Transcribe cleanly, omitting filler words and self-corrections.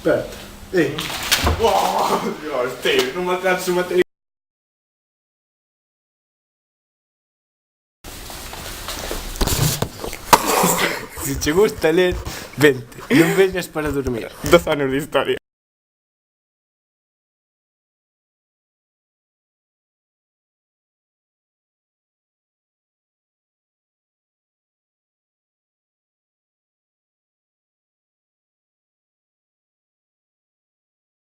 Aspetta. Oh, Dios, tío, non me alcanzo a meter. Se che gusta ler, vente, non veñas para dormir. 12 anos de historia.